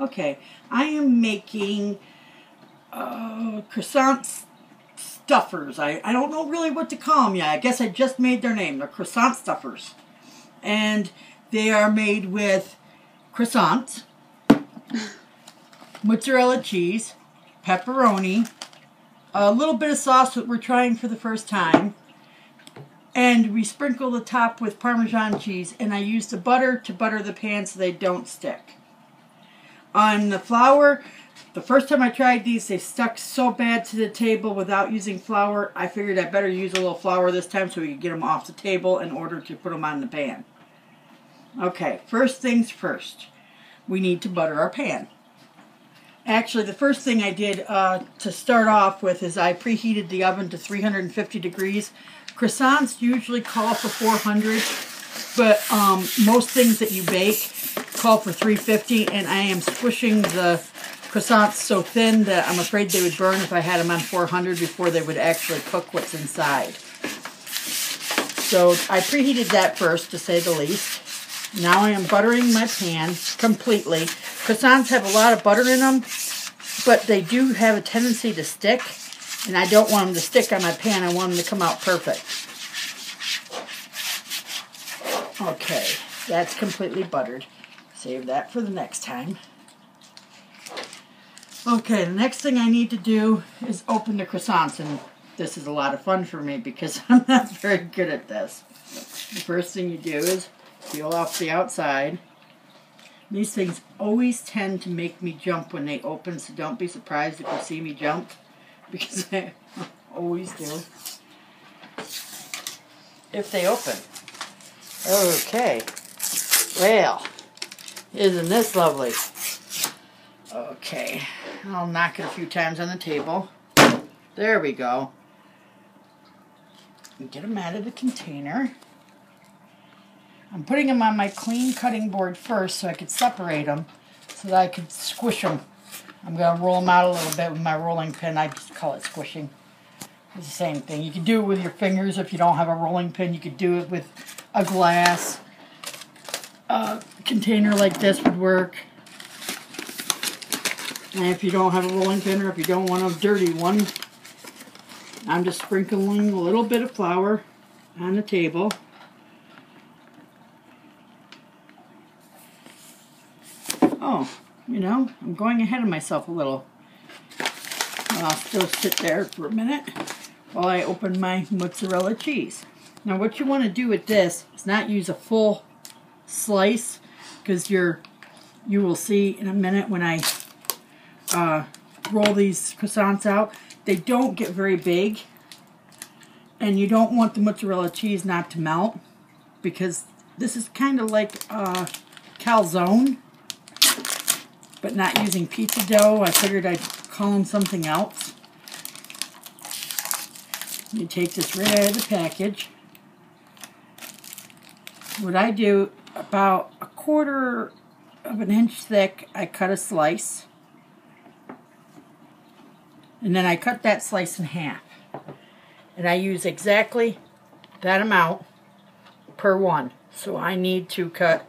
Okay, I am making Crescent Stuffers. I don't know really what to call them yet. I guess I just made their name. They're Crescent Stuffers. And they are made with croissants, mozzarella cheese, pepperoni, a little bit of sauce that we're trying for the first time, and we sprinkle the top with Parmesan cheese, and I use the butter to butter the pan so they don't stick. On the flour, the first time I tried these, they stuck so bad to the table without using flour. I figured I better use a little flour this time so we could get them off the table in order to put them on the pan. Okay, first things first. We need to butter our pan. Actually, the first thing I did to start off with is I preheated the oven to 350 degrees. Croissants usually call for 400, but most things that you bake call for 350, and I am squishing the croissants so thin that I'm afraid they would burn if I had them on 400 before they would actually cook what's inside. So I preheated that first, to say the least. Now I am buttering my pan completely. Croissants have a lot of butter in them, but they do have a tendency to stick, and I don't want them to stick on my pan. I want them to come out perfect. Okay, that's completely buttered. Save that for the next time. Okay, the next thing I need to do is open the croissants, and this is a lot of fun for me because I'm not very good at this. The first thing you do is peel off the outside. These things always tend to make me jump when they open, so don't be surprised if you see me jump, because I always do. If they open. Okay. Well, isn't this lovely? Okay. I'll knock it a few times on the table. There we go. And get them out of the container. I'm putting them on my clean cutting board first so I could separate them so that I could squish them. I'm going to roll them out a little bit with my rolling pin. I just call it squishing. It's the same thing. You can do it with your fingers if you don't have a rolling pin. You could do it with a glass. A container like this would work. And if you don't have a rolling pin, or if you don't want a dirty one, I'm just sprinkling a little bit of flour on the table. Oh, you know, I'm going ahead of myself a little. I'll still sit there for a minute while I open my mozzarella cheese. Now what you want to do with this is not use a full slice, because you will see in a minute when I roll these croissants out, they don't get very big, and you don't want the mozzarella cheese not to melt, because this is kind of like calzone, but not using pizza dough. I figured I'd call them something else. You take this right out of the package. What I do, about 1/4 of an inch thick, I cut a slice. And then I cut that slice in half. And I use exactly that amount per one. So I need to cut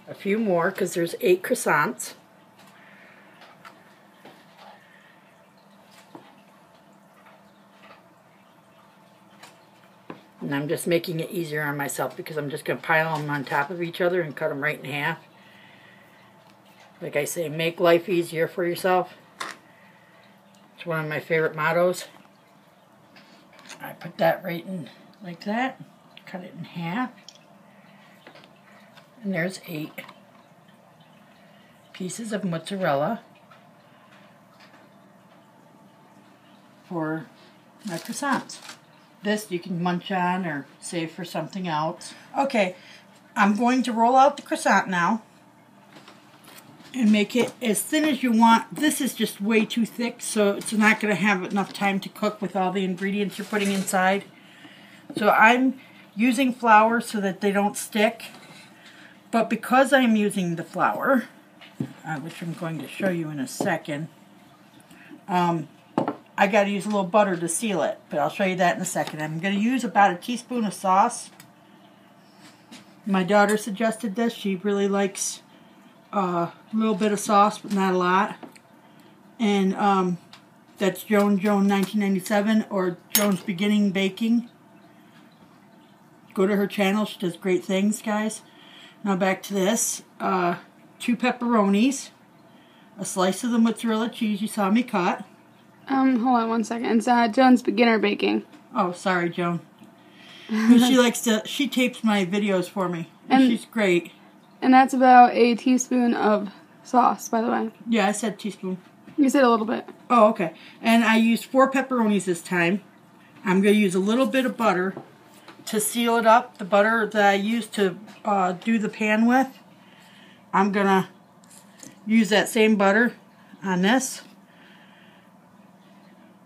a few more because there's 8 croissants. And I'm just making it easier on myself because I'm just going to pile them on top of each other and cut them right in half. Like I say, make life easier for yourself. It's one of my favorite mottos. I put that right in like that. Cut it in half. And there's 8 pieces of mozzarella for my croissants. This you can munch on or save for something else. Okay, I'm going to roll out the croissant now and make it as thin as you want. This is just way too thick, so it's not going to have enough time to cook with all the ingredients you're putting inside. So I'm using flour so that they don't stick. But because I'm using the flour, which I'm going to show you in a second, I got to use a little butter to seal it, but I'll show you that in a second. I'm going to use about a teaspoon of sauce. My daughter suggested this. She really likes a little bit of sauce, but not a lot. And that's Joan 1997 or Joan's Beginning Baking. Go to her channel. She does great things, guys. Now back to this. 2 pepperonis. A slice of the mozzarella cheese you saw me cut. Hold on one second. It's Joan's Beginner Baking. Oh, sorry, Joan. She tapes my videos for me. And she's great. And that's about a teaspoon of sauce, by the way. Yeah, I said teaspoon. You said a little bit. Oh, okay. And I used 4 pepperonis this time. I'm going to use a little bit of butter to seal it up. The butter that I used to do the pan with. I'm going to use that same butter on this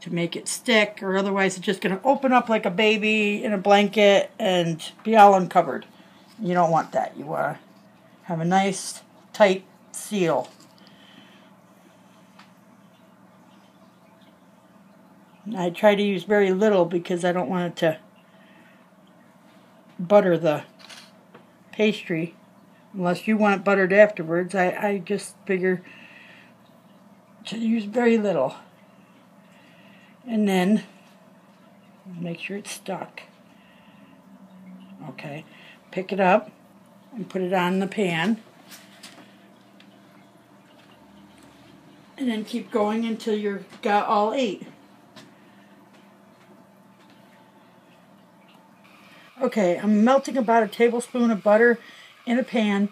to make it stick, or otherwise it's just going to open up like a baby in a blanket and be all uncovered. You don't want that. You want to have a nice tight seal. I try to use very little because I don't want it to butter the pastry. Unless you want it buttered afterwards, I just figure to use very little. And then make sure it's stuck. Okay, pick it up and put it on the pan. And then keep going until you've got all 8. Okay, I'm melting about a tablespoon of butter in a pan.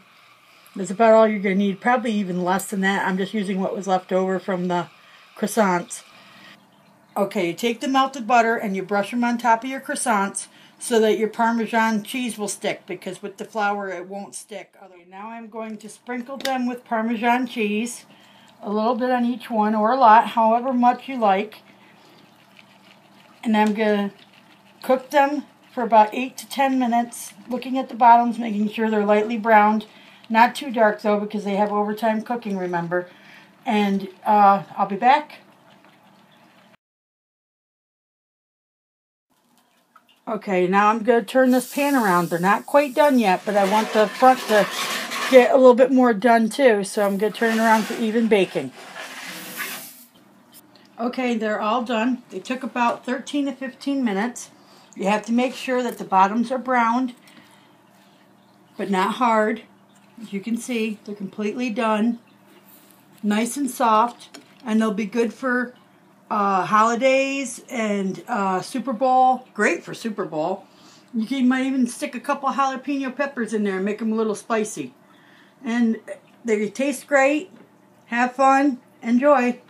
That's about all you're going to need. Probably even less than that. I'm just using what was left over from the croissants. Okay, you take the melted butter and you brush them on top of your croissants so that your Parmesan cheese will stick, because with the flour it won't stick. Okay, now I'm going to sprinkle them with Parmesan cheese. A little bit on each one, or a lot, however much you like. And I'm going to cook them for about 8 to 10 minutes, looking at the bottoms, making sure they're lightly browned. Not too dark, though, because they have overtime cooking, remember. And I'll be back. Okay, now I'm going to turn this pan around. They're not quite done yet, but I want the front to get a little bit more done, too. So I'm going to turn it around for even baking. Okay, they're all done. They took about 13 to 15 minutes. You have to make sure that the bottoms are browned, but not hard. As you can see, they're completely done. Nice and soft, and they'll be good for holidays and Super Bowl. Great for Super Bowl. You might even stick a couple jalapeno peppers in there and make them a little spicy. And they taste great. Have fun. Enjoy.